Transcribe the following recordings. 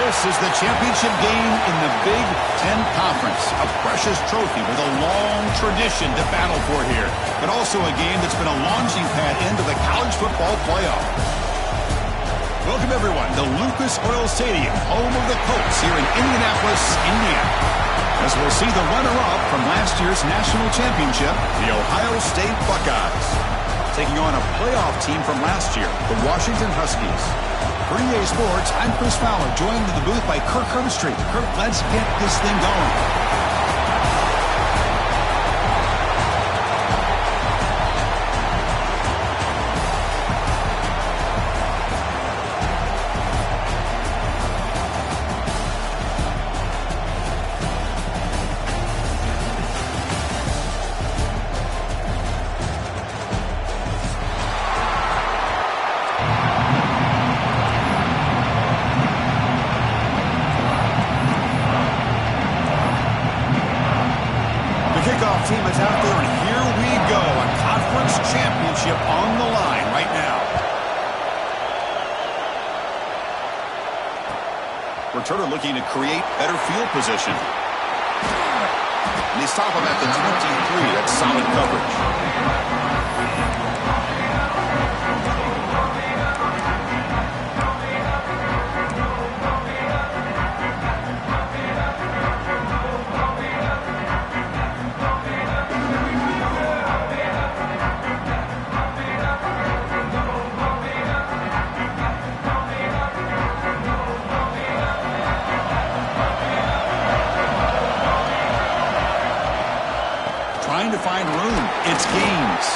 This is the championship game in the Big Ten Conference. A precious trophy with a long tradition to battle for here. But also a game that's been a launching pad into the college football playoff. Welcome, everyone, to Lucas Oil Stadium, home of the Colts here in Indianapolis, Indiana. As we'll see the runner-up from last year's national championship, the Ohio State Buckeyes, taking on a playoff team from last year, the Washington Huskies. For EA Sports, I'm Chris Fowler, joined in the booth by Kirk Herbstreit. Kirk, let's get this thing going. Team is out there, and here we go. A conference championship on the line right now. Returner looking to create better field position. And they stop him at the 23. That's solid coverage. Trying to find room. It's Gaines.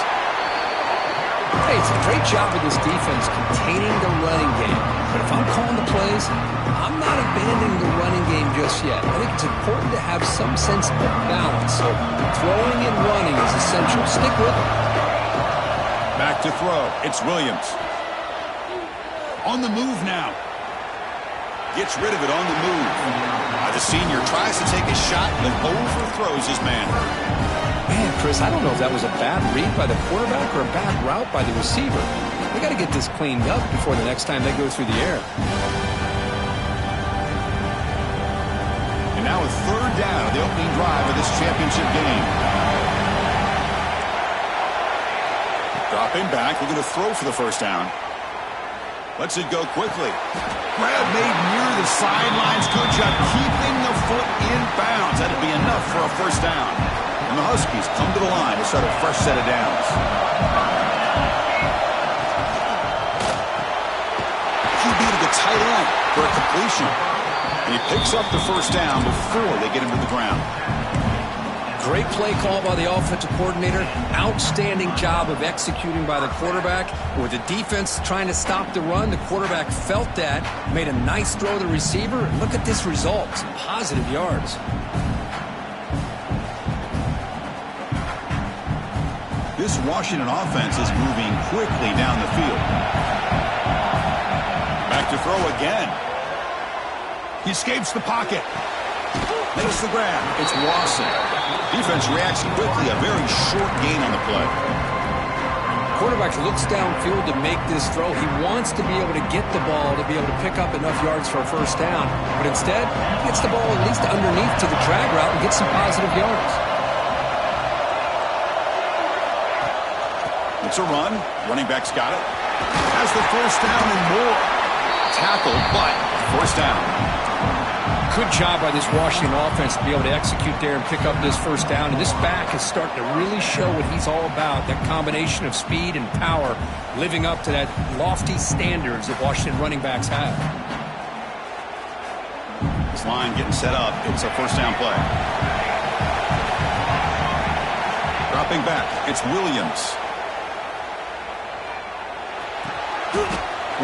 Hey, it's a great job with this defense containing the running game. But if I'm calling the plays, I'm not abandoning the running game just yet. I think it's important to have some sense of balance. So throwing and running is essential. Stick with it. Back to throw. It's Williams. On the move now. Gets rid of it on the move. The senior tries to take a shot and overthrows his man. Man, Chris, I don't know if that was a bad read by the quarterback or a bad route by the receiver. They got to get this cleaned up before the next time they go through the air. And now a third down of the opening drive of this championship game. Dropping back, looking to throw for the first down. Lets it go quickly. Grab made near the sidelines. Good job keeping the foot in bounds. That'll be enough for a first down. And the Huskies come to the line to start a fresh set of downs. QB to the tight end for a completion. And he picks up the first down before they get him to the ground. Great play call by the offensive coordinator. Outstanding job of executing by the quarterback. With the defense trying to stop the run, the quarterback felt that, made a nice throw to the receiver. Look at this result. Some positive yards. This Washington offense is moving quickly down the field. Back to throw again. He escapes the pocket. Makes the grab. It's Watson. Defense reacts quickly. A very short gain on the play. Quarterback looks downfield to make this throw. He wants to be able to get the ball to be able to pick up enough yards for a first down. But instead, he gets the ball at least underneath to the drag route and gets some positive yards. It's a run. Running back's got it. Has the first down and more. Tackle, but first down. Good job by this Washington offense to be able to execute there and pick up this first down. And this back is starting to really show what he's all about. That combination of speed and power, living up to that lofty standards that Washington running backs have. This line getting set up. It's a first down play. Dropping back. It's Williams.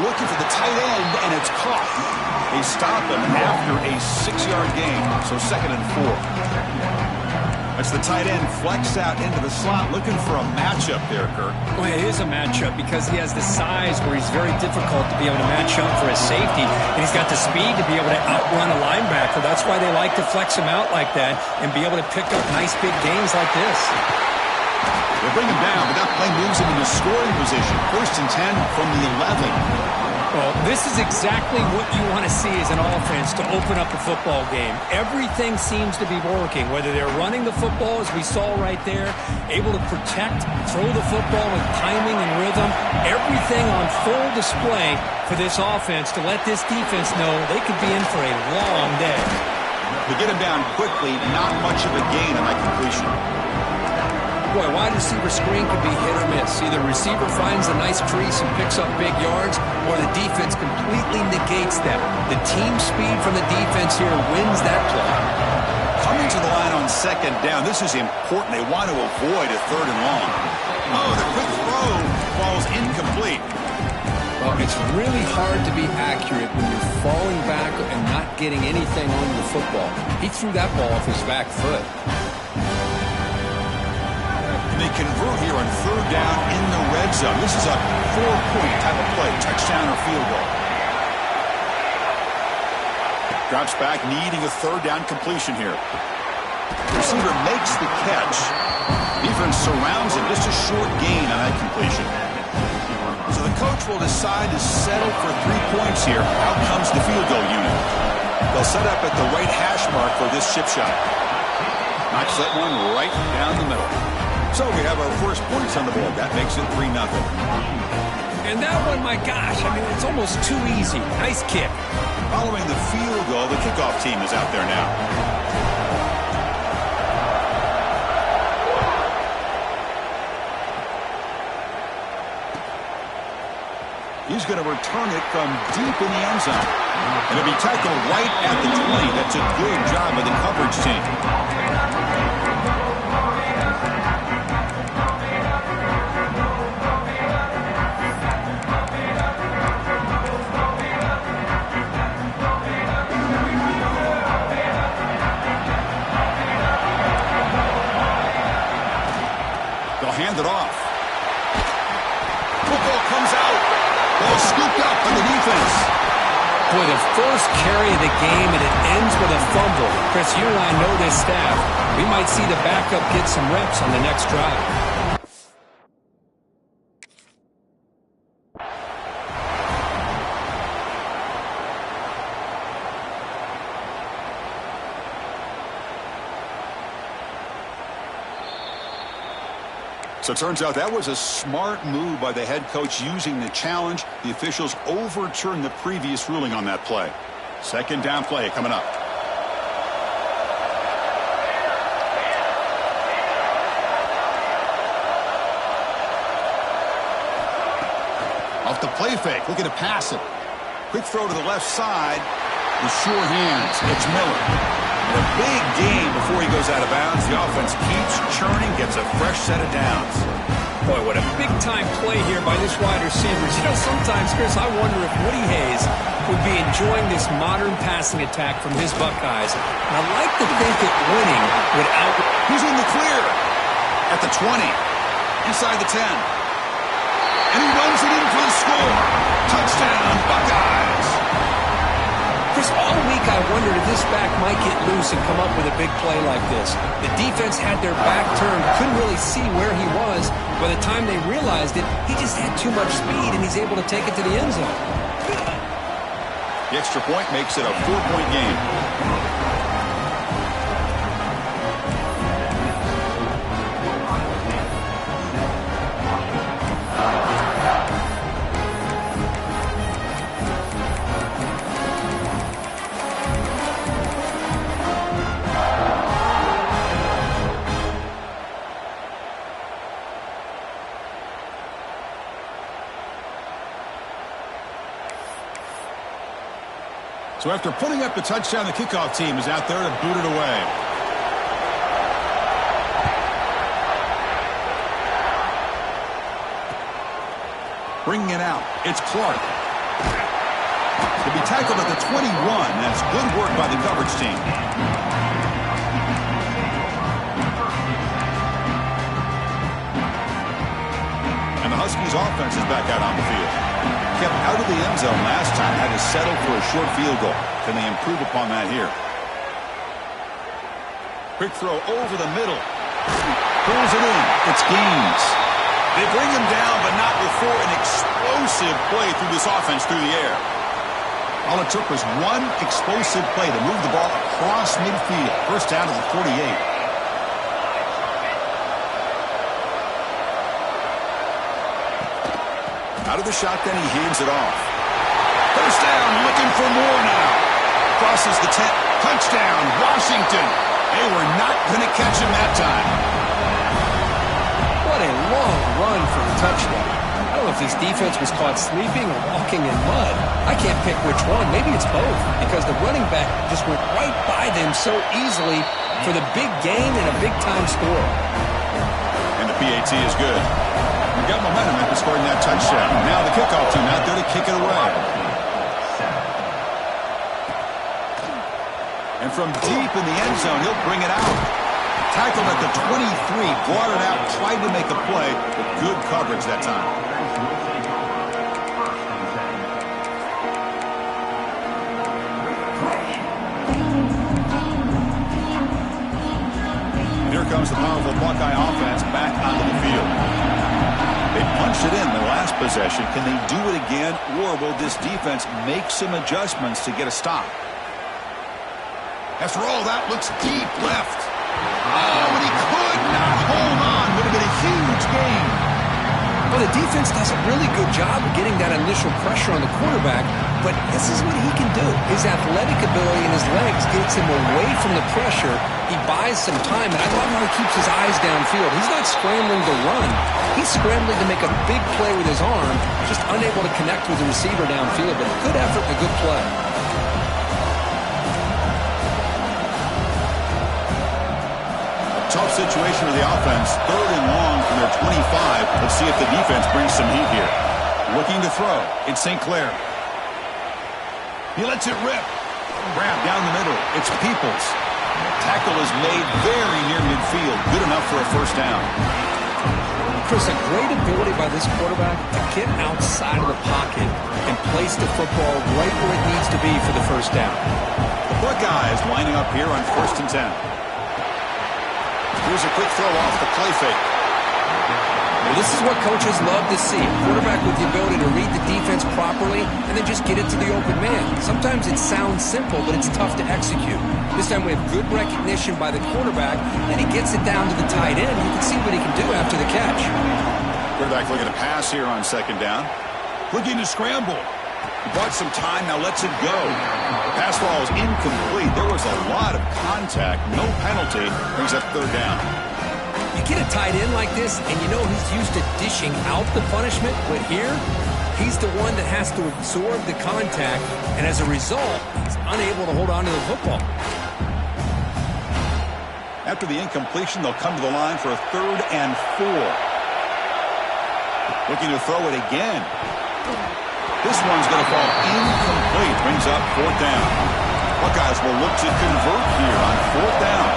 Looking for the tight end, and it's caught. They stop him after a 6-yard gain, so 2nd and 4. That's the tight end flexed out into the slot, looking for a matchup there, Kirk. Well, it is a matchup because he has the size where he's very difficult to be able to match up for his safety, and he's got the speed to be able to outrun a linebacker. That's why they like to flex him out like that and be able to pick up nice big gains like this. They bring him down, but that play moves him into scoring position. 1st and 10 from the 11. Well, this is exactly what you want to see as an offense to open up the football game. Everything seems to be working, whether they're running the football, as we saw right there, able to protect, throw the football with timing and rhythm, everything on full display for this offense to let this defense know they could be in for a long day. To get him down quickly, not much of a gain on that completion. Boy, wide receiver screen can be hit or miss. Either receiver finds a nice crease and picks up big yards, or the defense completely negates them. The team speed from the defense here wins that play. Coming to the line on second down, this is important. They want to avoid a third and long. Oh, the quick throw falls incomplete. Well, it's really hard to be accurate when you're falling back and not getting anything on your football. He threw that ball off his back foot. They convert here on third down in the red zone. This is a 4-point type of play, touchdown or field goal. Drops back, needing a third down completion here. Receiver makes the catch. Defense surrounds him, just a short gain on that completion. So the coach will decide to settle for 3 points here. Out comes the field goal unit. They'll set up at the right hash mark for this chip shot. Knocks that one right down the middle. So we have our first points on the board. That makes it 3-0. And that one, my gosh, I mean, it's almost too easy. Nice kick. Following the field goal, the kickoff team is out there now. He's going to return it from deep in the end zone. And it'll be tackled right at the 20. That's a good job of the coverage team. Hand it off. Football comes out. Ball scooped up by the defense. Boy, the first carry of the game, and it ends with a fumble. Chris, you and I know this staff. We might see the backup get some reps on the next drive. So it turns out that was a smart move by the head coach using the challenge. The officials overturned the previous ruling on that play. Second down play coming up. Off the play fake, looking to pass it. Quick throw to the left side. With sure hands, it's Miller. And a big gain before he goes out of bounds. The offense keeps churning, gets a fresh set of downs. Boy, what a big-time play here by this wide receiver. You know, sometimes, Chris, I wonder if Woody Hayes would be enjoying this modern passing attack from his Buckeyes. And I'd like to think that winning would out... He's in the clear at the 20, inside the 10. And he runs it in for the score. Touchdown, Buckeyes. Chris, all week I wondered if this back might get loose and come up with a big play like this. The defense had their back turned, couldn't really see where he was. By the time they realized it, he just had too much speed, and he's able to take it to the end zone. The extra point makes it a 4-point game. So after putting up the touchdown, the kickoff team is out there to boot it away. Bringing it out, it's Clark. He'll be tackled at the 21. That's good work by the coverage team. And the Huskies offense is back out on the field. Kept out of the end zone last time, had to settle for a short field goal. Can they improve upon that here? Quick throw over the middle. Pulls it in. It's Gaines. They bring him down, but not before an explosive play through this offense through the air. All it took was one explosive play to move the ball across midfield. First down to the 48. Out of the shotgun, he hands it off. First down, looking for more now. Crosses the 10. Touchdown, Washington. They were not going to catch him that time. What a long run for the touchdown. I don't know if this defense was caught sleeping or walking in mud. I can't pick which one. Maybe it's both, because the running back just went right by them so easily for the big gain and a big-time score. And the PAT is good. We got momentum after scoring that touchdown. Now the kickoff team out there to kick it away. And from deep in the end zone, he'll bring it out. Tackled at the 23, brought it out, tried to make a play, but good coverage that time. And here comes the powerful Buckeye offense back onto the field. They punched it in the last possession. Can they do it again, or will this defense make some adjustments to get a stop? After all, that looks deep left. Oh, and he could not hold on. Would have been a huge gain. Well, the defense does a really good job of getting that initial pressure on the quarterback, but this is what he can do. His athletic ability and his legs gets him away from the pressure. He buys some time, and I love how he keeps his eyes downfield. He's not scrambling to run. He's scrambling to make a big play with his arm, just unable to connect with the receiver downfield, but a good effort and a good play. Tough situation for the offense. Third and long from their 25. Let's see if the defense brings some heat here. Looking to throw. It's St. Clair. He lets it rip. Grab down the middle. It's Peoples. Tackle is made very near midfield. Good enough for a first down. Chris, a great ability by this quarterback to get outside of the pocket and place the football right where it needs to be for the first down. The Buckeyes lining up here on 1st and 10. Here's a quick throw off the play fake. Well, this is what coaches love to see. A quarterback with the ability to read the defense properly and then just get it to the open man. Sometimes it sounds simple, but it's tough to execute. This time we have good recognition by the quarterback, and he gets it down to the tight end. You can see what he can do after the catch. Quarterback looking to pass here on 2nd down. Looking to scramble. He bought some time, now lets it go. Pass ball is incomplete. There was a lot of contact. No penalty. Brings up 3rd down. You get a tight end like this, and you know he's used to dishing out the punishment, but here, he's the one that has to absorb the contact, and as a result, he's unable to hold on to the football. After the incompletion, they'll come to the line for a 3rd and 4. Looking to throw it again. This one's going to fall incomplete. Brings up 4th down. Buckeyes will look to convert here on 4th down.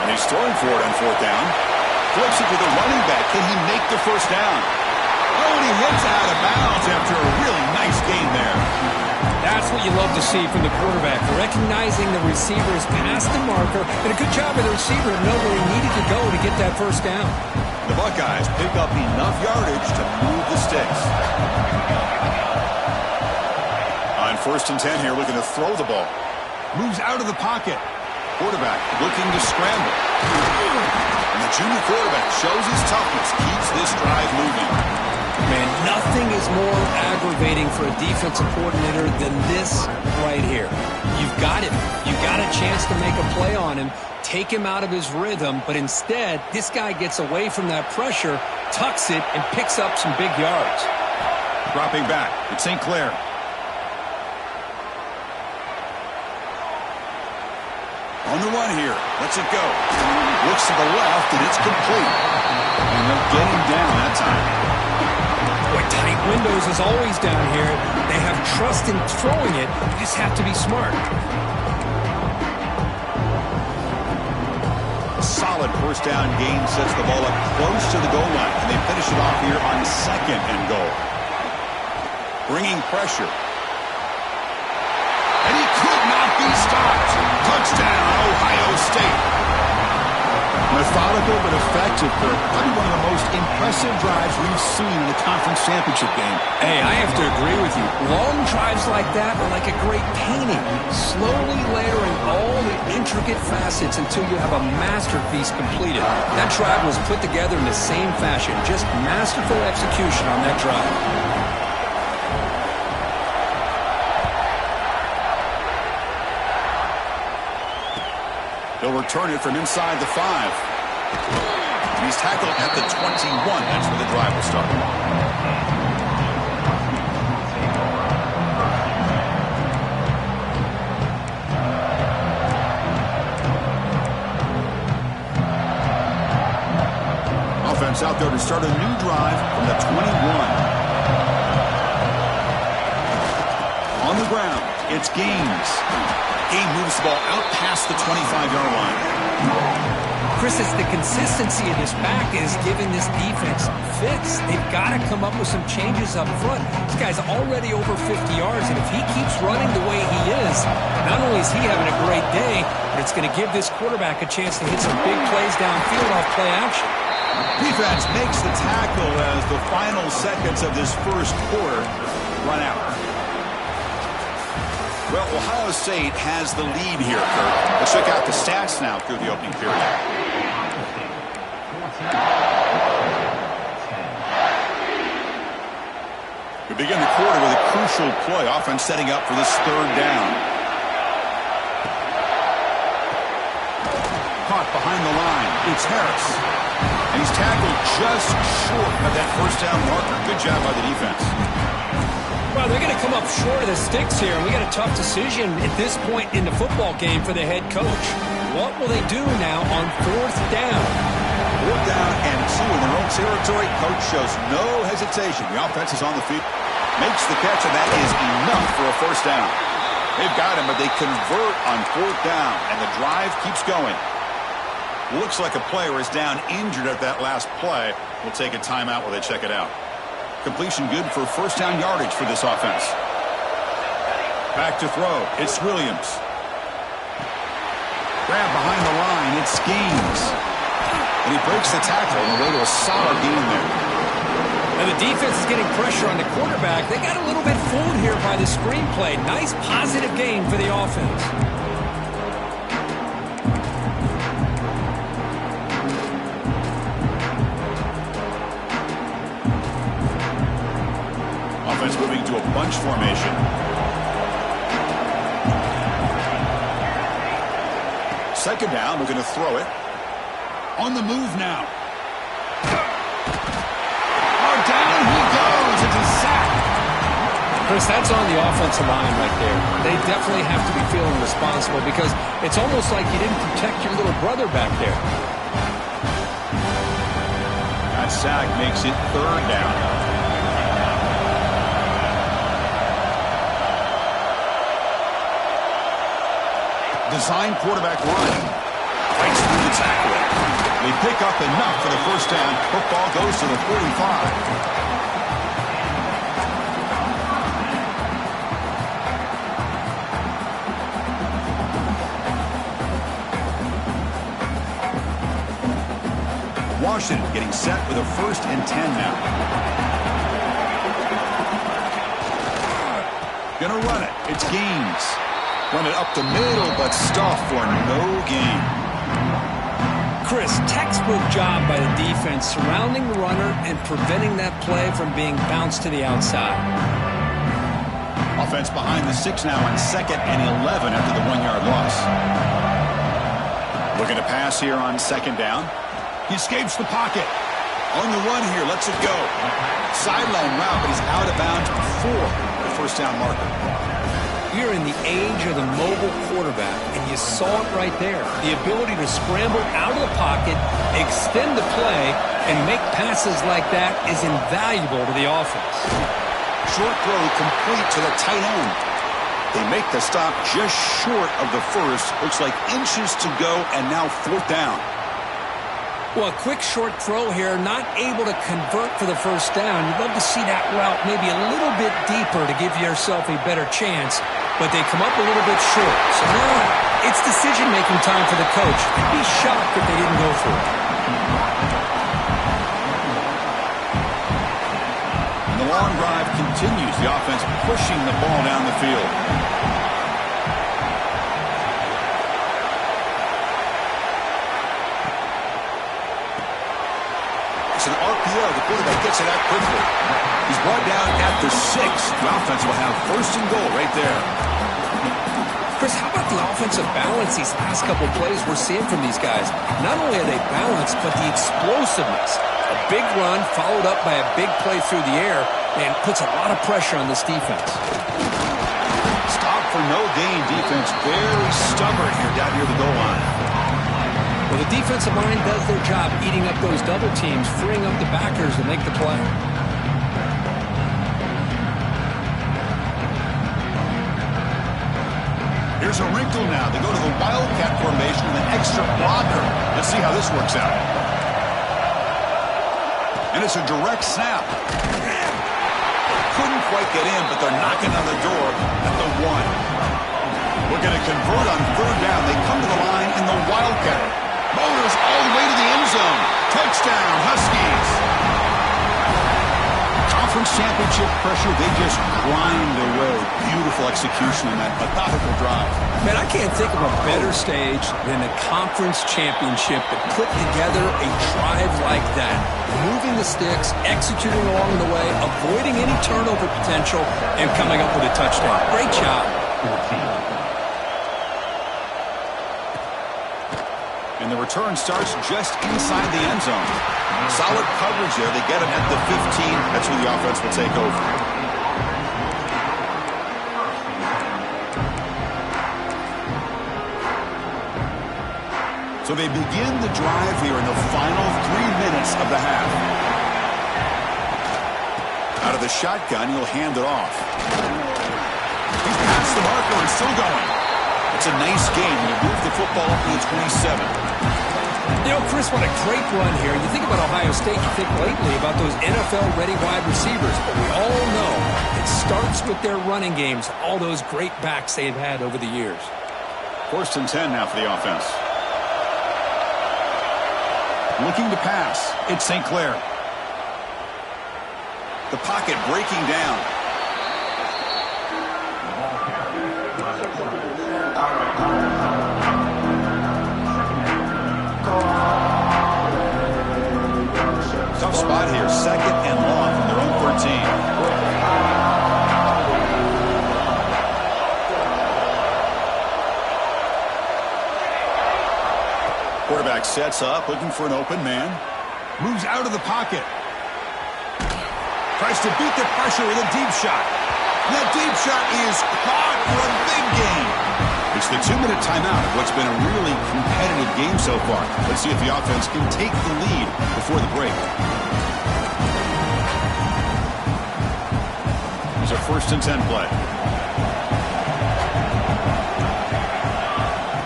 And he's throwing for it on 4th down. Flips it to the running back. Can he make the first down? Oh, and he hits out of bounds after a really nice gain there. That's what you love to see from the quarterback. Recognizing the receiver is past the marker, and a good job by the receiver to know where he needed to go to get that first down. The Buckeyes pick up enough yardage to move the sticks. On 1st and 10 here, looking to throw the ball. Moves out of the pocket. Quarterback looking to scramble. And the junior quarterback shows his toughness, keeps this drive moving. Man, nothing is more aggravating for a defensive coordinator than this right here. You've got him. You've got a chance to make a play on him, take him out of his rhythm, but instead, this guy gets away from that pressure, tucks it, and picks up some big yards. Dropping back, it's St. Clair. On the run here, lets it go. Looks to the left, and it's complete. And they'll get him down that time. Boy, tight windows is always down here. They have trust in throwing it. You just have to be smart. A solid first down gain sets the ball up close to the goal line. And they finish it off here on 2nd and goal. Bringing pressure. And he could not be stopped. Touchdown, Ohio State. Methodical but effective, Kirk. Probably one of the most impressive drives we've seen in the conference championship game. Hey, I have to agree with you. Long drives like that are like a great painting, slowly layering all the intricate facets until you have a masterpiece completed. That drive was put together in the same fashion, just masterful execution on that drive. He'll return it from inside the 5. And he's tackled at the 21. That's where the drive will start. Offense out there to start a new drive from the 21. On the ground, it's Gaines. He moves the ball out past the 25-yard line. Chris, it's the consistency of this back is giving this defense fits. They've got to come up with some changes up front. This guy's already over 50 yards, and if he keeps running the way he is, not only is he having a great day, but it's going to give this quarterback a chance to hit some big plays downfield off play action. Defense makes the tackle as the final seconds of this first quarter run out. Well, Ohio State has the lead here, Kirk. Let's check out the stats now through the opening period. We begin the quarter with a crucial play. Offense setting up for this third down. Caught behind the line. It's Harris. And he's tackled just short of that first down marker. Good job by the defense. Well, they're going to come up short of the sticks here, and we got a tough decision at this point in the football game for the head coach. What will they do now on fourth down? Fourth down and 2 in their own territory. Coach shows no hesitation. The offense is on the field. Makes the catch, and that is enough for a first down. They've got him, but they convert on fourth down, and the drive keeps going. Looks like a player is down injured at that last play. We'll take a timeout while they check it out. Completion good for first down yardage for this offense. Back to throw. It's Williams. Grab behind the line. It's Gaines. And he breaks the tackle on the way to a solid gain there. And the defense is getting pressure on the quarterback. They got a little bit fooled here by the screenplay. Nice positive gain for the offense. Offense moving to a bunch formation. Second down, we're going to throw it. On the move now. Oh, down he goes. It's a sack. Chris, that's on the offensive line right there. They definitely have to be feeling responsible because it's almost like you didn't protect your little brother back there. That sack makes it third down. Design quarterback run. Breaks through the tackle. They pick up enough for the first down. Football goes to the 45. Washington getting set with a 1st and 10 now. Gonna run it. It's Gaines. Run it up the middle, but stuffed for no gain. Chris, textbook job by the defense surrounding the runner and preventing that play from being bounced to the outside. Offense behind the 6 now on 2nd and 11 after the 1-yard loss. Looking to pass here on 2nd down. He escapes the pocket. On the run here, lets it go. Sideline route, but he's out of bounds before the first down marker. You're in the age of the mobile quarterback, and you saw it right there. The ability to scramble out of the pocket, extend the play, and make passes like that is invaluable to the offense. Short throw complete to the tight end. They make the stop just short of the first. Looks like inches to go, and now 4th down. Well, a quick short throw here, not able to convert for the first down. You'd love to see that route maybe a little bit deeper to give yourself a better chance, but they come up a little bit short. So now It's decision-making time for the coach. I'd be shocked if they didn't go for it. And the long drive continues. The offense pushing the ball down the field. It's an RPO. The quarterback gets it out quickly. He's brought down at the 6. The offense will have first and goal right there. Chris, how about the offensive balance these last couple plays we're seeing from these guys? Not only are they balanced, but the explosiveness. A big run followed up by a big play through the air and puts a lot of pressure on this defense. Stop for no gain defense. Very stubborn here down near the goal line. Well, the defensive line does their job eating up those double teams, freeing up the backers to make the play. Here's a wrinkle now. They go to the Wildcat formation with an extra blocker. Let's see how this works out. And it's a direct snap. Couldn't quite get in, but they're knocking on the door at the 1. We're going to convert on third down. They come to the line in the Wildcat. Motors all the way to the end zone. Touchdown, Huskies. Conference championship pressure, they just grind away. Beautiful execution on that methodical drive. Man, I can't think of a better stage than a conference championship to put together a drive like that. Moving the sticks, executing along the way, avoiding any turnover potential, and coming up with a touchdown. Great job. And the return starts just inside the end zone. Solid coverage there. They get him at the 15. That's where the offense will take over. So they begin the drive here in the final 3 minutes of the half. Out of the shotgun, he'll hand it off. He's past the marker and still going. It's a nice game. He moved the football up to the 27. You know, Chris, what a great run here. You think about Ohio State, you think lately about those NFL-ready wide receivers, but we all know it starts with their running games, all those great backs they've had over the years. 1st and 10 now for the offense. Looking to pass. It's St. Clair. The pocket breaking down. Tough spot here. 2nd and long from their own 13. Quarterback sets up, looking for an open man. Moves out of the pocket. Tries to beat the pressure with a deep shot. And that deep shot is caught for a big gain. It's the 2-minute timeout of what's been a really competitive game so far. Let's see if the offense can take the lead before the break. Here's a 1st and 10 play.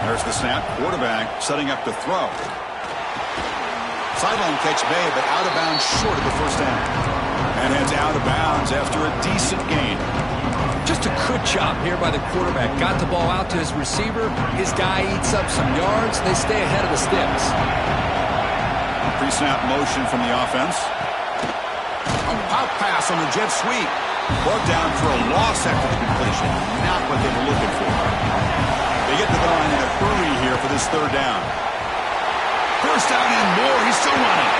There's the snap. Quarterback setting up to throw. Sideline catch made, but out of bounds short of the first down. And heads out of bounds after a decent gain. Just a good job here by the quarterback. Got the ball out to his receiver. His guy eats up some yards. They stay ahead of the sticks. Pre-snap motion from the offense. A pop pass on the jet sweep. Brought down for a loss after the completion. Not what they were looking for. They get to the line in a hurry here for this 3rd down. First down and more. He's still running.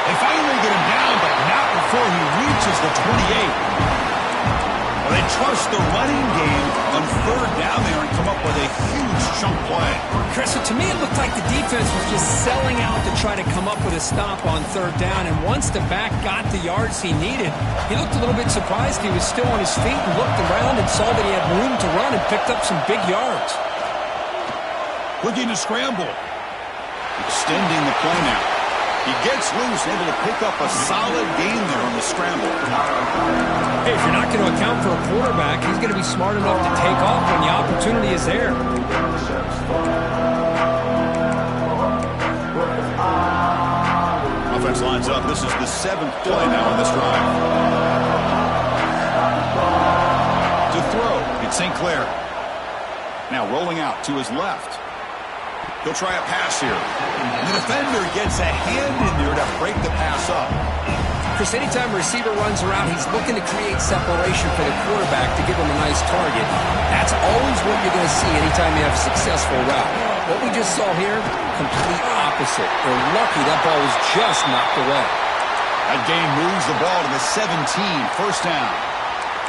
They finally get him down, but not before he reaches the 28. Well, they trust the running game on 3rd down there and come up with a huge chunk play. Chris, to me it looked like the defense was just selling out to try to come up with a stop on 3rd down, and once the back got the yards he needed, he looked a little bit surprised he was still on his feet and looked around and saw that he had room to run and picked up some big yards. Looking to scramble. Extending the play now. He gets loose, able to pick up a solid gain there on the scramble. Hey, if you're not going to account for a quarterback, he's going to be smart enough to take off when the opportunity is there. Offense lines up. This is the 7th play now on this drive. To throw, it's St. Clair. Now rolling out to his left. He'll try a pass here. And the defender gets a hand in there to break the pass up. Chris, anytime a receiver runs around, he's looking to create separation for the quarterback to give him a nice target. That's always what you're going to see anytime you have a successful route. What we just saw here, complete opposite. They're lucky that ball was just knocked away. That game moves the ball to the 17, first down.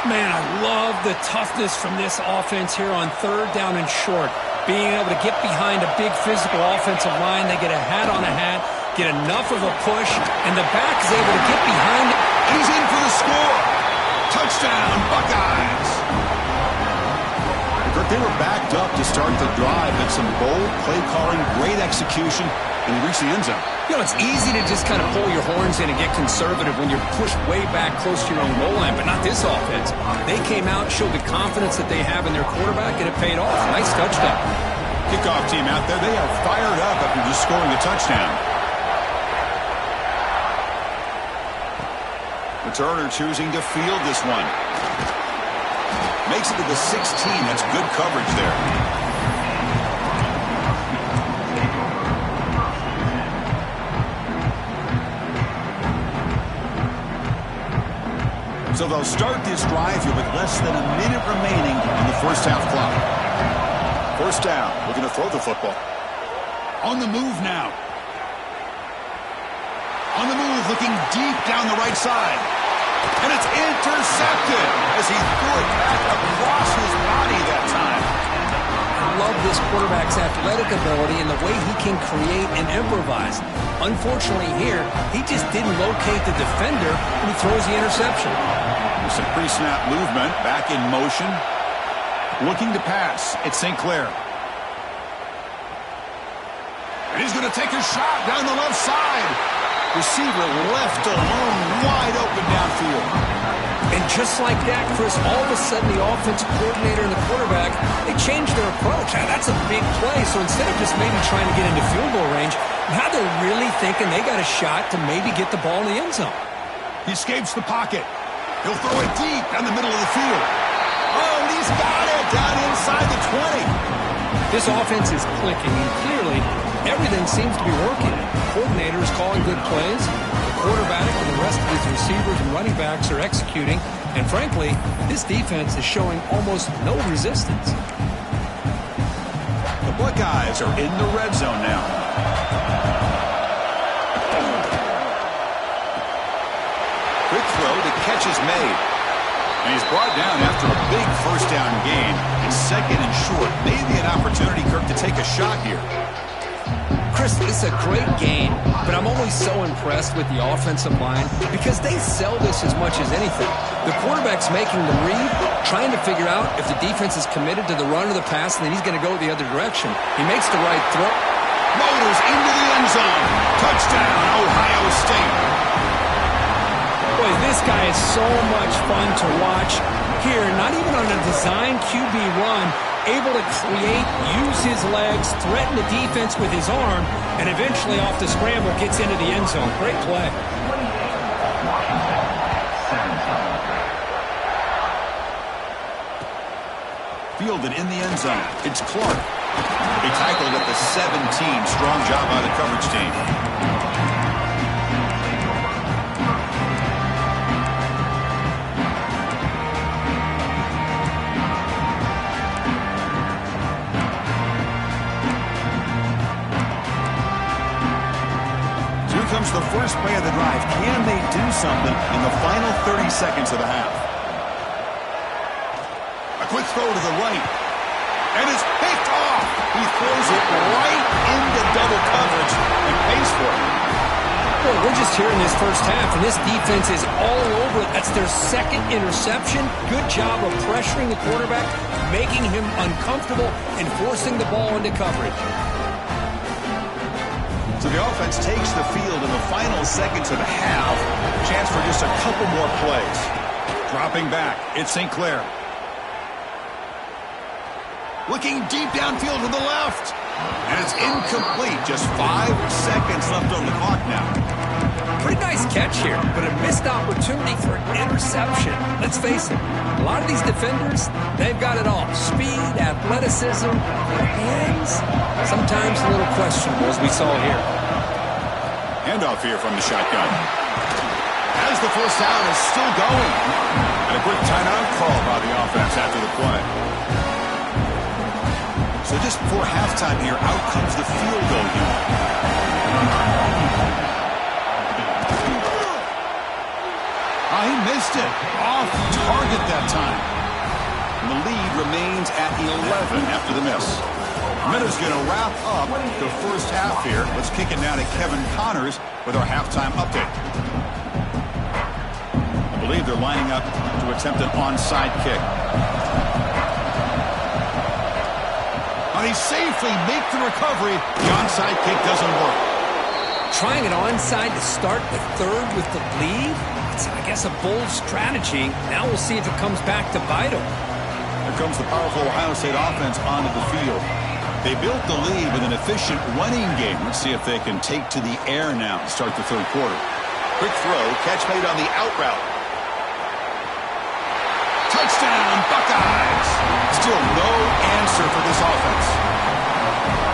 Man, I love the toughness from this offense here on third down and short. Being able to get behind a big physical offensive line, they get a hat on a hat, get enough of a push, and the back is able to get behind it. He's in for the score. Touchdown, Buckeyes. They were backed up to start the drive, but some bold play calling, great execution, and they reached the end zone. You know, it's easy to just kind of pull your horns in and get conservative when you're pushed way back close to your own goal line, but not this offense. They came out, showed the confidence that they have in their quarterback, and it paid off. Nice touchdown. Kickoff team out there, they are fired up after just scoring a touchdown. Returner choosing to field this one. Makes it to the 16. That's good coverage there. So they'll start this drive here with less than a minute remaining on the first half clock. First down. Looking to throw the football. On the move now. On the move, looking deep down the right side. And it's intercepted as he threw it back across his body that time. I love this quarterback's athletic ability and the way he can create and improvise. Unfortunately here, he just didn't locate the defender when he throws the interception. There's some pre-snap movement, back in motion. Looking to pass. It's St. Clair. And he's going to take a shot down the left side. Receiver left alone, wide open downfield. And just like that, Chris, all of a sudden the offensive coordinator and the quarterback, they changed their approach. Now, that's a big play, so instead of just maybe trying to get into field goal range, now they're really thinking they got a shot to maybe get the ball in the end zone. He escapes the pocket. He'll throw it deep down the middle of the field. Oh, and he's got it down inside the 20. This offense is clicking, and clearly everything seems to be working. The coordinator is calling good plays. The quarterback and the rest of his receivers and running backs are executing. And frankly, this defense is showing almost no resistance. The Buckeyes are in the red zone now. Quick throw, the catch is made. And he's brought down after a big first down gain. And second and short, maybe an opportunity, Kirk, to take a shot here. Chris, it's a great game, but I'm always so impressed with the offensive line because they sell this as much as anything. The quarterback's making the read, trying to figure out if the defense is committed to the run or the pass, and then he's going to go the other direction. He makes the right throw. Motors into the end zone. Touchdown, Ohio State. Boy, this guy is so much fun to watch here. Not even on a design QB run, able to create, use his legs, threaten the defense with his arm, and eventually off the scramble gets into the end zone. Great play. Fielded in the end zone. It's Clark. He tackled at the 17. Strong job by the coverage team. Comes the first play of the drive. Can they do something in the final 30 seconds of the half? A quick throw to the right. And it's picked off. He throws it right into double coverage and pays for it. Boy, we're just here in this first half, and this defense is all over it. That's their second interception. Good job of pressuring the quarterback, making him uncomfortable, and forcing the ball into coverage. So the offense takes the field in the final seconds of the half. Chance for just a couple more plays. Dropping back, it's St. Clair. Looking deep downfield to the left. And it's incomplete. Just 5 seconds left on the clock now. Pretty nice catch here, but a missed opportunity for an interception. Let's face it, a lot of these defenders, they've got it all. Speed, athleticism, their hands, sometimes a little questionable, as we saw here. Handoff here from the shotgun. As the first down is still going. And a quick timeout call by the offense after the play. So just before halftime here, out comes the field goal unit. Oh, he missed it. Off target that time. And the lead remains at 11 after the miss. Minute's going to wrap up the first half here. Let's kick it now to Kevin Connors with our halftime update. I believe they're lining up to attempt an onside kick. And he safely makes the recovery. The onside kick doesn't work. Trying an onside to start the third with the lead? It's, I guess, a bold strategy. Now we'll see if it comes back to bite him. Here comes the powerful Ohio State offense onto the field. They built the lead with an efficient running game. Let's see if they can take to the air now to start the third quarter. Quick throw, catch made on the out route. Touchdown, Buckeyes! Still no answer for this offense.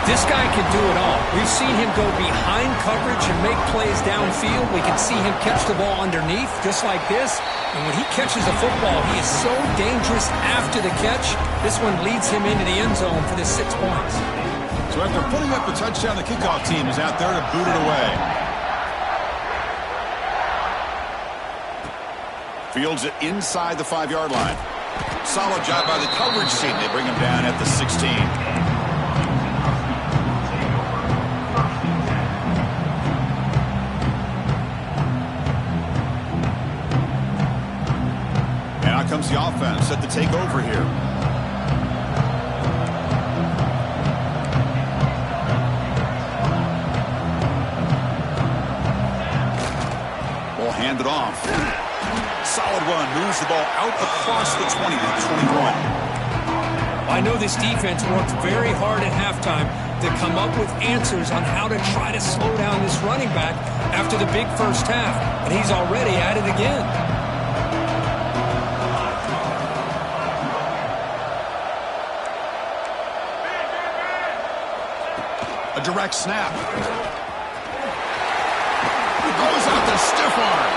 This guy can do it all. We've seen him go behind coverage and make plays downfield. We can see him catch the ball underneath, just like this. And when he catches a football, he is so dangerous after the catch. This one leads him into the end zone for the 6 points. So after putting up a touchdown, the kickoff team is out there to boot it away. Fields it inside the 5-yard line. Solid job by the coverage team. They bring him down at the 16. Comes the offense set to take over here. Ball handed off. Solid run. Moves the ball out across the 20 to the 21. I know this defense worked very hard at halftime to come up with answers on how to try to slow down this running back after the big first half. And he's already at it again. Direct snap. He goes out to stiff arm.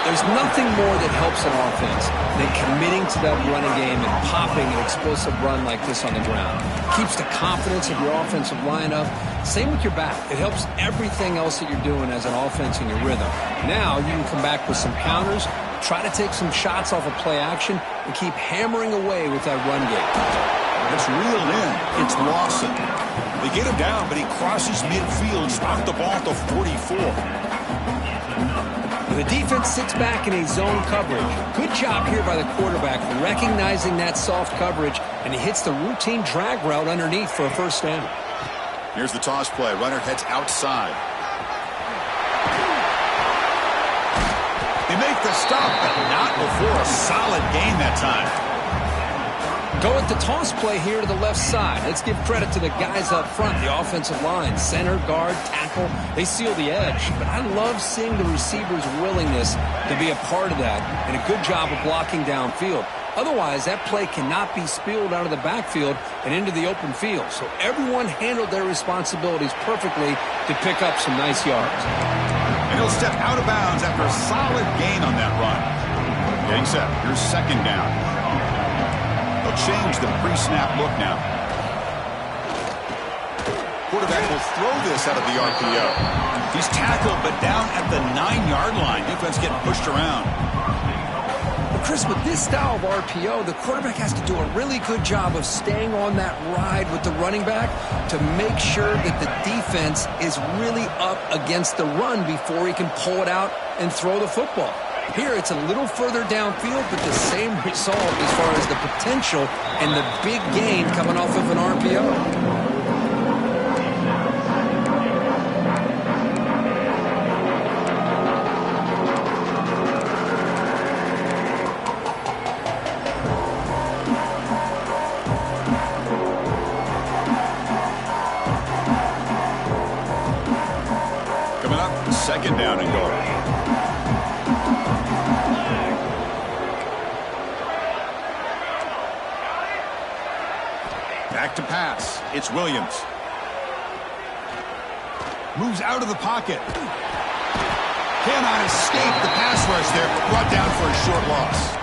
There's nothing more that helps an offense than committing to that running game and popping an explosive run like this on the ground. Keeps the confidence of your offensive line up. Same with your back. It helps everything else that you're doing as an offense in your rhythm. Now you can come back with some counters, try to take some shots off of play action, and keep hammering away with that run game. It's reeled in. It's Lawson. They get him down, but he crosses midfield, stopped the ball at the 44. The defense sits back in a zone coverage. Good job here by the quarterback, recognizing that soft coverage, and he hits the routine drag route underneath for a first down. Here's the toss play. Runner heads outside. They make the stop, but not before a solid gain that time. Go with the toss play here to the left side. Let's give credit to the guys up front, the offensive line, center, guard, tackle. They seal the edge. But I love seeing the receiver's willingness to be a part of that and a good job of blocking downfield. Otherwise, that play cannot be spilled out of the backfield and into the open field. So everyone handled their responsibilities perfectly to pick up some nice yards. And he'll step out of bounds after a solid gain on that run. Getting set. Here's second down. They'll change the pre-snap look now. Quarterback will throw this out of the RPO. He's tackled, but down at the 9-yard line. Defense getting pushed around. But Chris, with this style of RPO, the quarterback has to do a really good job of staying on that ride with the running back to make sure that the defense is really up against the run before he can pull it out and throw the football. Here, it's a little further downfield, but the same result as far as the potential and the big gain coming off of an RPO. Coming up, second down and goal. back to pass. It's Williams. Moves out of the pocket. Cannot escape the pass rush there. Brought down for a short loss.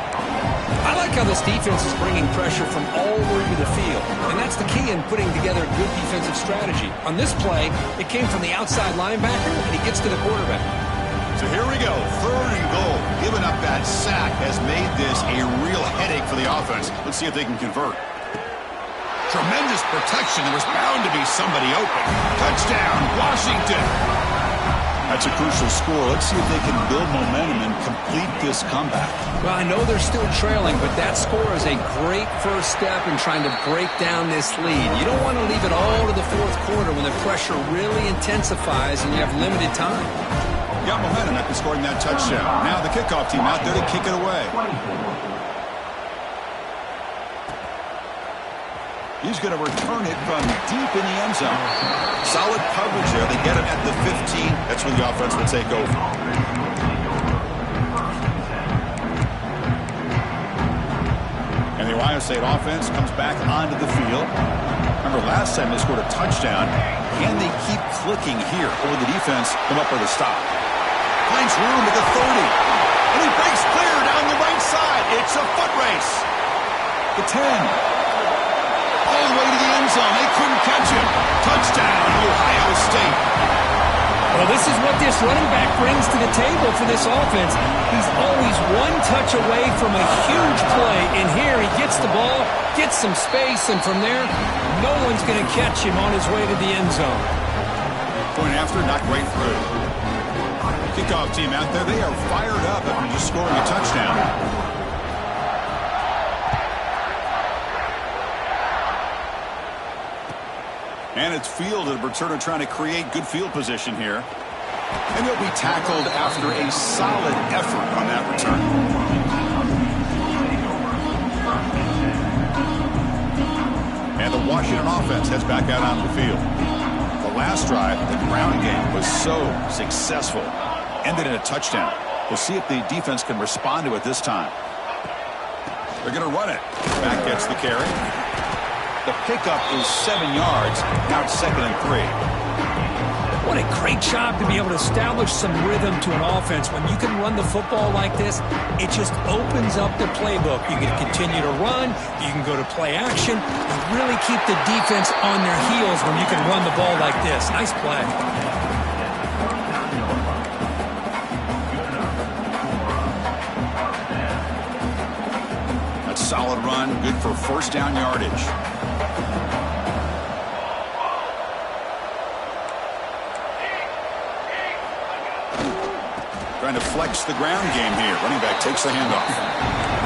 I like how this defense is bringing pressure from all over the field, and that's the key in putting together a good defensive strategy. On this play, it came from the outside linebacker, and he gets to the quarterback. So here we go, 3rd and goal. Giving up that sack has made this a real headache for the offense. Let's see if they can convert. Tremendous protection. There was bound to be somebody open. Touchdown, Washington. That's a crucial score. Let's see if they can build momentum and complete this comeback. Well, I know they're still trailing, but that score is a great first step in trying to break down this lead. You don't want to leave it all to the 4th quarter when the pressure really intensifies and you have limited time. Got momentum after scoring that touchdown. Now the kickoff team out there to kick it away. He's going to return it from deep in the end zone. Solid coverage there. They get him at the 15. That's where the offense will take over. And the Ohio State offense comes back onto the field. Remember, last time they scored a touchdown. Can they keep clicking here? Or will the defense come up with a stop? Finds room at the 30. And he breaks clear down the right side. It's a foot race. The 10. All the way to the end zone. They couldn't catch him. Touchdown, Ohio State. Well, this is what this running back brings to the table for this offense. He's always one touch away from a huge play. And here he gets the ball, gets some space, and from there, no one's going to catch him on his way to the end zone. Point after, not right through. Kickoff team out there, they are fired up after just scoring a touchdown. And it's fielded. Returner trying to create good field position here. And he'll be tackled after a solid effort on that return. And the Washington offense heads back out onto the field. The last drive, the ground game, was so successful. Ended in a touchdown. We'll see if the defense can respond to it this time. They're going to run it. Back gets the carry. The pickup is 7 yards. Now it's 2nd and 3. What a great job to be able to establish some rhythm to an offense. When you can run the football like this, it just opens up the playbook. You can continue to run. You can go to play action. And really keep the defense on their heels when you can run the ball like this. Nice play. A solid run, good for 1st down yardage. Trying to flex the ground game here. Running back takes the handoff.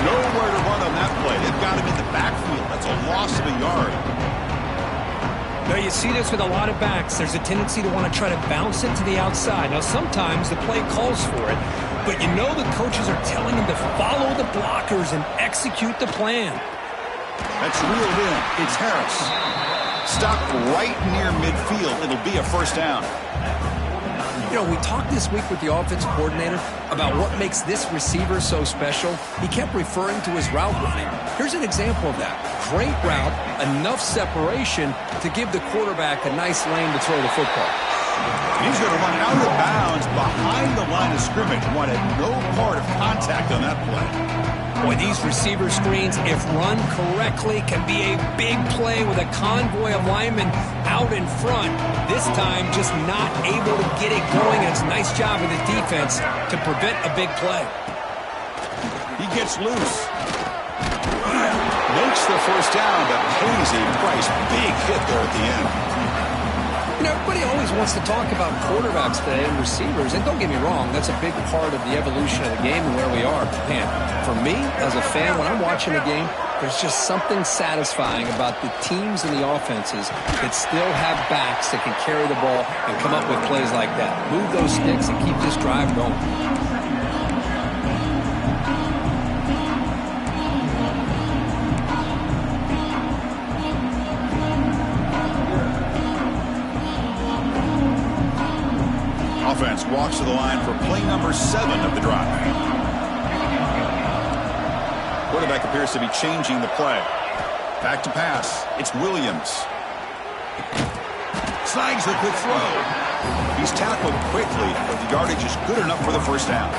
Nowhere to run on that play. They've got him in the backfield. That's a loss of a yard. Now, you see this with a lot of backs. There's a tendency to want to try to bounce it to the outside. Now, sometimes the play calls for it, but you know the coaches are telling them to follow the blockers and execute the plan. That's reeled in. It's Harris. Stopped right near midfield. It'll be a 1st down. You know, we talked this week with the offensive coordinator about what makes this receiver so special. He kept referring to his route running. Here's an example of that. Great route, enough separation to give the quarterback a nice lane to throw the football. He's going to run out of bounds behind the line of scrimmage. Wanted no part of contact on that play. Boy, these receiver screens, if run correctly, can be a big play with a convoy of linemen out in front. This time, just not able to get it going. It's a nice job of the defense to prevent a big play. He gets loose. Makes the 1st down, but pays a price. Big hit there at the end. You know, everybody always wants to talk about quarterbacks today and receivers, and don't get me wrong, that's a big part of the evolution of the game and where we are. Man, for me, as a fan, when I'm watching a game, there's just something satisfying about the teams and the offenses that still have backs that can carry the ball and come up with plays like that. Move those sticks and keep this drive going. Offense walks to the line for play number 7 of the drive. Quarterback appears to be changing the play. Back to pass. It's Williams. Snags the quick throw. He's tackled quickly, but the yardage is good enough for the first down.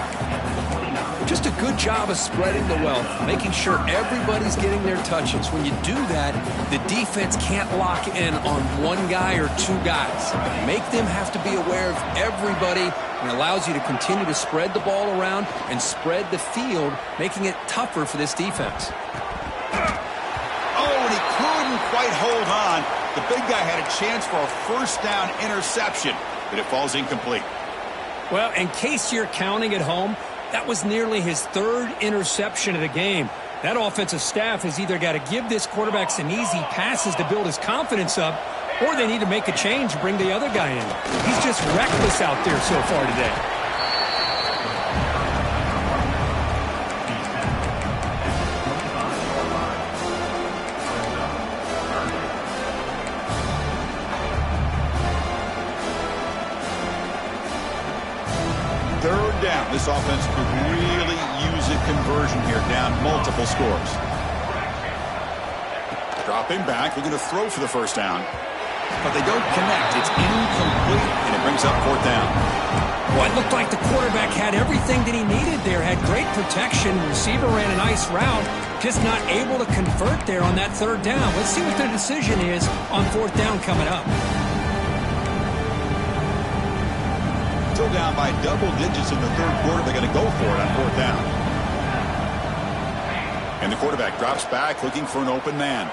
Just a good job of spreading the wealth, making sure everybody's getting their touches. When you do that, the defense can't lock in on one guy or two guys. Make them have to be aware of everybody, and allows you to continue to spread the ball around and spread the field, making it tougher for this defense. Oh, and he couldn't quite hold on. The big guy had a chance for a first down interception, but it falls incomplete. Well, in case you're counting at home, that was nearly his third interception of the game. That offensive staff has either got to give this quarterback some easy passes to build his confidence up, or they need to make a change and bring the other guy in. He's just reckless out there so far today. Third down. This offense could really use a conversion here, down multiple scores. Dropping back, looking to throw for the first down. But they don't connect. It's incomplete, and it brings up fourth down. Well, it looked like the quarterback had everything that he needed there. Had great protection. Receiver ran a nice route. Just not able to convert there on that third down. Let's see what their decision is on fourth down coming up. Still down by double digits in the third quarter. They're going to go for it on fourth down. And the quarterback drops back, looking for an open man.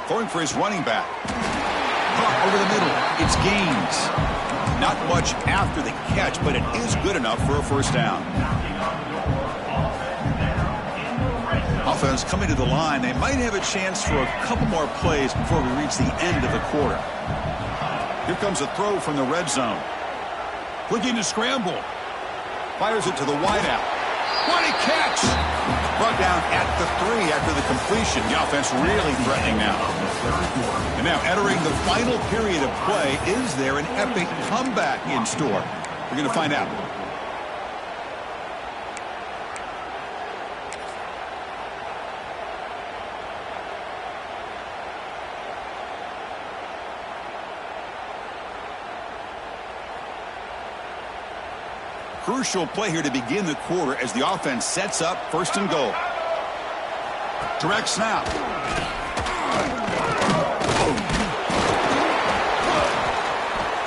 Throwing for his running back. Caught over the middle. It's Gaines. Not much after the catch, but it is good enough for a first down. Offense coming to the line. They might have a chance for a couple more plays before we reach the end of the quarter. Here comes a throw from the red zone. Looking to scramble. Fires it to the wideout. What a catch! Brought down at the 3 after the completion. The offense really threatening now. And now entering the final period of play. Is there an epic comeback in store? We're going to find out. Crucial play here to begin the quarter as the offense sets up first and goal. Direct snap.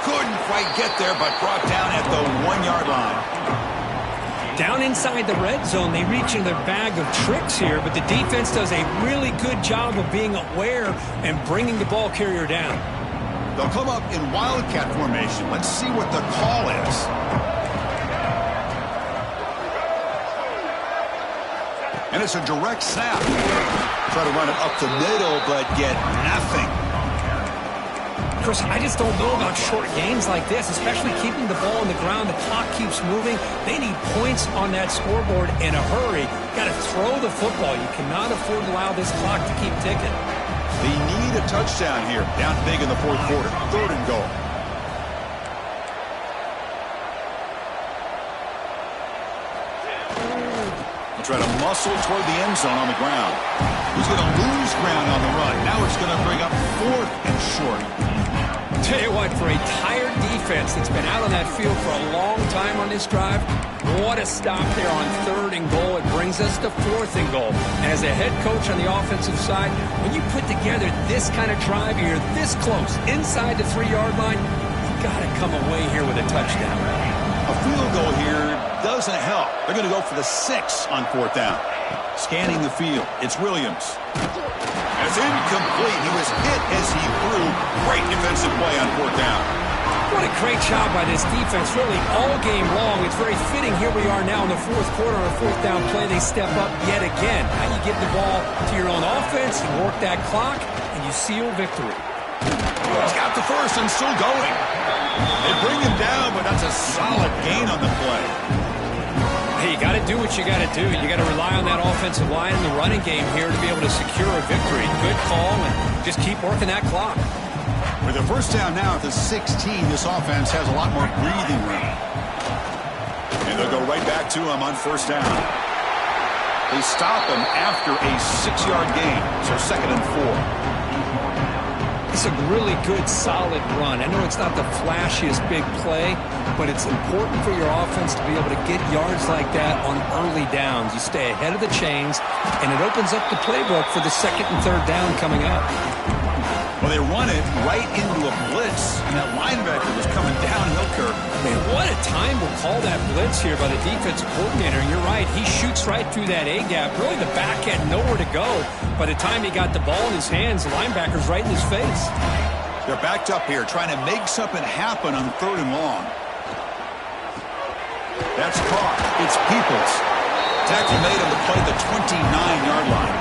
Couldn't quite get there, but brought down at the 1-yard line. Down inside the red zone, they reach in their bag of tricks here, but the defense does a really good job of being aware and bringing the ball carrier down. They'll come up in wildcat formation. Let's see what the call is. And it's a direct snap. Try to run it up the middle, but get nothing. Chris, I just don't know about short gains like this, especially keeping the ball on the ground. The clock keeps moving. They need points on that scoreboard in a hurry. Got to throw the football. You cannot afford to allow this clock to keep ticking. They need a touchdown here. Down big in the fourth quarter. Third and goal. Try to muscle toward the end zone on the ground. He's going to lose ground on the run. Now it's going to bring up fourth and short. Tell you what, for a tired defense that's been out on that field for a long time on this drive, what a stop there on third and goal. It brings us to fourth and goal. And as a head coach on the offensive side, when you put together this kind of drive, you're this close inside the 3-yard line, you got to come away here with a touchdown. A field goal here doesn't help. They're going to go for the 6 on fourth down. Scanning the field. It's Williams. And it's incomplete. He was hit as he threw. Great defensive play on fourth down. What a great job by this defense, really all game long. It's very fitting. Here we are now in the fourth quarter on a fourth down play. They step up yet again. Now you give the ball to your own offense, you work that clock, and you seal victory. He's got the first and still going. They bring him down, but that's a solid gain on the play. Hey, you got to do what you got to do. You got to rely on that offensive line in the running game here to be able to secure a victory. Good call, and just keep working that clock. With a first down now at the 16, this offense has a lot more breathing room. And they'll go right back to him on first down. They stop him after a 6-yard gain, so 2nd and 4. It's a really good, solid run. I know it's not the flashiest big play, but it's important for your offense to be able to get yards like that on early downs. You stay ahead of the chains, and it opens up the playbook for the 2nd and 3rd down coming up. Well, they run it right into a blitz, and that linebacker was coming downhill, Kirk. Man, what a time we'll call that blitz here by the defensive coordinator. And you're right, he shoots right through that A-gap. Really, the back had nowhere to go. By the time he got the ball in his hands, the linebacker's right in his face. They're backed up here, trying to make something happen on 3rd and long. That's caught. It's Peoples. Tackle made on the play at the 29-yard line.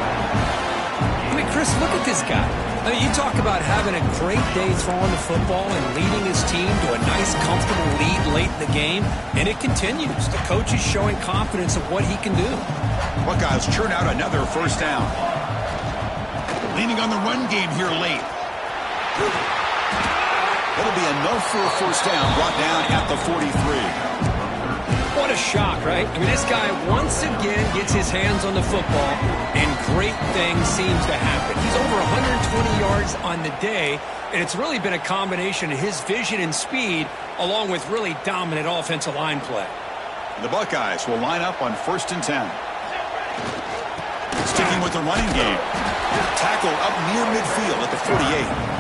I mean, Chris, look at this guy. I mean, you talk about having a great day throwing the football and leading his team to a nice, comfortable lead late in the game, and it continues. The coach is showing confidence of what he can do. Buckeyes churn out another 1st down. Leaning on the run game here late. That'll be enough for a 1st down, brought down at the 43. What a shock, right? I mean, this guy once again gets his hands on the football, and great things seems to happen. He's over 120 yards on the day, and it's really been a combination of his vision and speed, along with really dominant offensive line play. The Buckeyes will line up on 1st and 10. Sticking with the running game. Tackled up near midfield at the 48.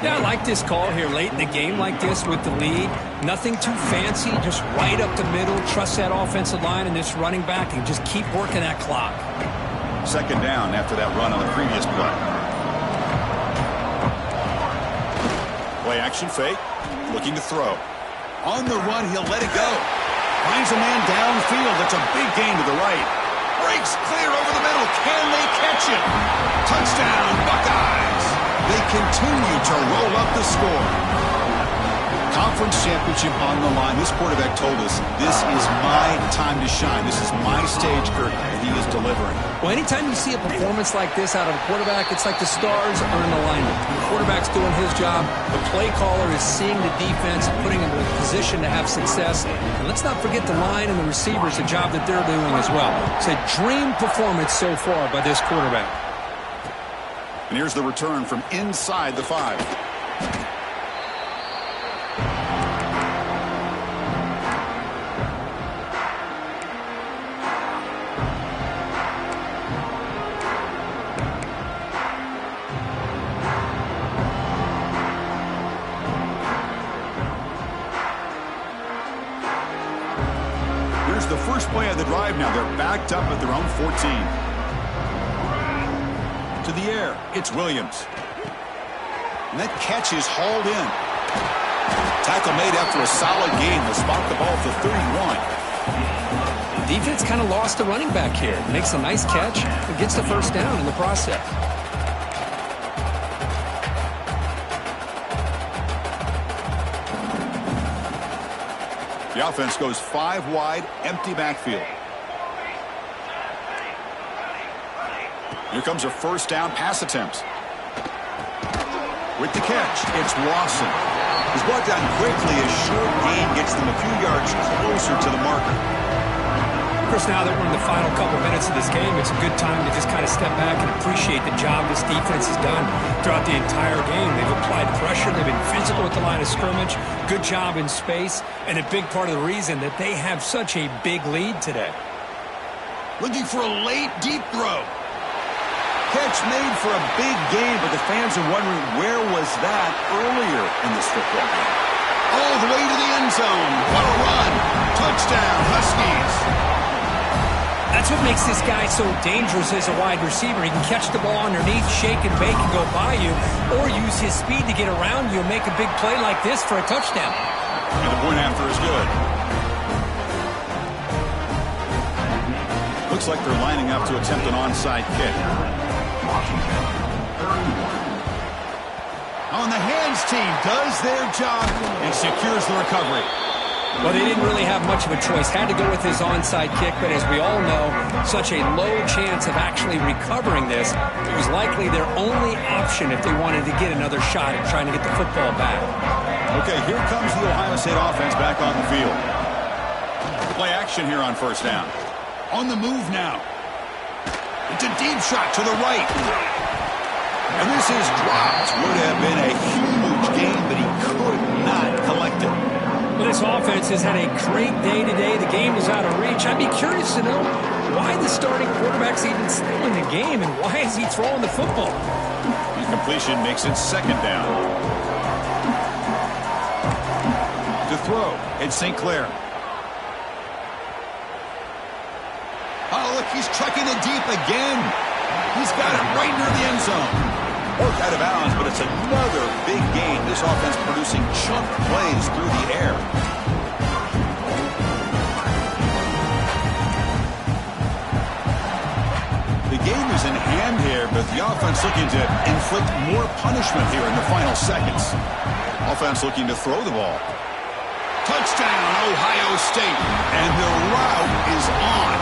Yeah, I like this call here late in the game like this with the lead. Nothing too fancy, just right up the middle. Trust that offensive line and this running back and just keep working that clock. 2nd down after that run on the previous play. Play action fake. Looking to throw. On the run, he'll let it go. Finds a man downfield. That's a big gain to the right. Breaks clear over the middle. Can they catch it? Touchdown, Buckeyes! They continue to roll up the score. Conference championship on the line. This quarterback told us, this is my time to shine. This is my stage, Kirk, and he is delivering. Well, anytime you see a performance like this out of a quarterback, it's like the stars are in alignment. The quarterback's doing his job. The play caller is seeing the defense and putting him in a position to have success. And let's not forget the line and the receivers, the job that they're doing as well. It's a dream performance so far by this quarterback. And here's the return from inside the 5. Here's the first play of the drive now. They're backed up at their own 14. To the air, it's Williams. And that catch is hauled in. Tackle made after a solid gain. They'll spot the ball for 31. The defense kind of lost the running back here. Makes a nice catch and gets the 1st down in the process. The offense goes 5 wide, empty backfield. Here comes a 1st down pass attempt. With the catch, it's Lawson. He's brought down quickly. A short gain gets them a few yards closer to the marker. Chris, now that we're in the final couple minutes of this game, it's a good time to just kind of step back and appreciate the job this defense has done throughout the entire game. They've applied pressure. They've been physical at the line of scrimmage. Good job in space. And a big part of the reason that they have such a big lead today. Looking for a late, deep throw. Catch made for a big gain, but the fans are wondering, where was that earlier in this football game? All the way to the end zone. What a run. Touchdown, Huskies. That's what makes this guy so dangerous as a wide receiver. He can catch the ball underneath, shake and bake, and go by you, or use his speed to get around you and make a big play like this for a touchdown. And the point after is good. Looks like they're lining up to attempt an onside kick. On the hands team does their job and secures the recovery. Well, they didn't really have much of a choice. Had to go with his onside kick, but as we all know, such a low chance of actually recovering this. It was likely their only option if they wanted to get another shot at trying to get the football back. Okay, here comes the Ohio State offense back on the field. Play action here on 1st down. On the move now. It's a deep shot to the right. And this is dropped. Would have been a huge game, but he could not collect it. Well, this offense has had a great day today. The game was out of reach. I'd be curious to know why the starting quarterback's even still in the game, and why is he throwing the football? Completion makes it second down. To throw, it's St. Clair. Oh, look, he's trucking it deep again. He's got it right near the end zone. Worked out of bounds, but it's another big game. This offense producing chunk plays through the air. The game is in hand here, but the offense looking to inflict more punishment here in the final seconds. Offense looking to throw the ball. Touchdown, Ohio State. And the route is on.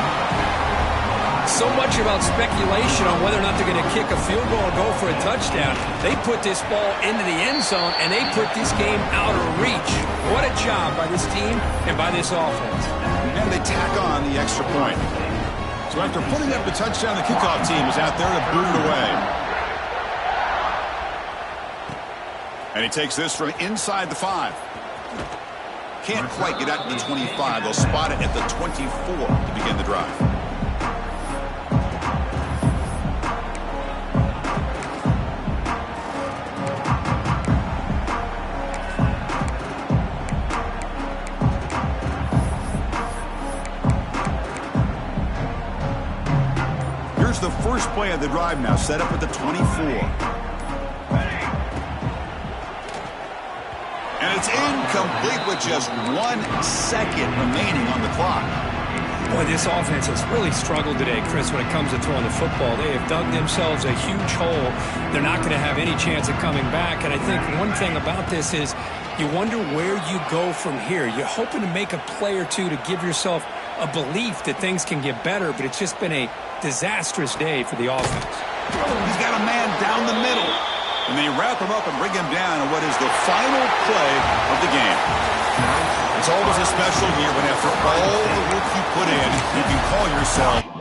So much about speculation on whether or not they're going to kick a field goal or go for a touchdown. They put this ball into the end zone, and they put this game out of reach. What a job by this team and by this offense. And they tack on the extra point. So after putting up the touchdown, the kickoff team is out there to boot it away. And he takes this from inside the 5. Can't quite get out to the 25. They'll spot it at the 24 to begin the drive. Here's the first play of the drive now, set up at the 24. And it's incomplete with just 1 second remaining on the clock. Boy, this offense has really struggled today, Chris, when it comes to throwing the football. They have dug themselves a huge hole. They're not going to have any chance of coming back. And I think one thing about this is you wonder where you go from here. You're hoping to make a play or two to give yourself a belief that things can get better, but it's just been a disastrous day for the offense. He's got a man down the middle. And they wrap him up and bring him down in what is the final play of the game. It's always a special year when after all the work you put in, you can call yourself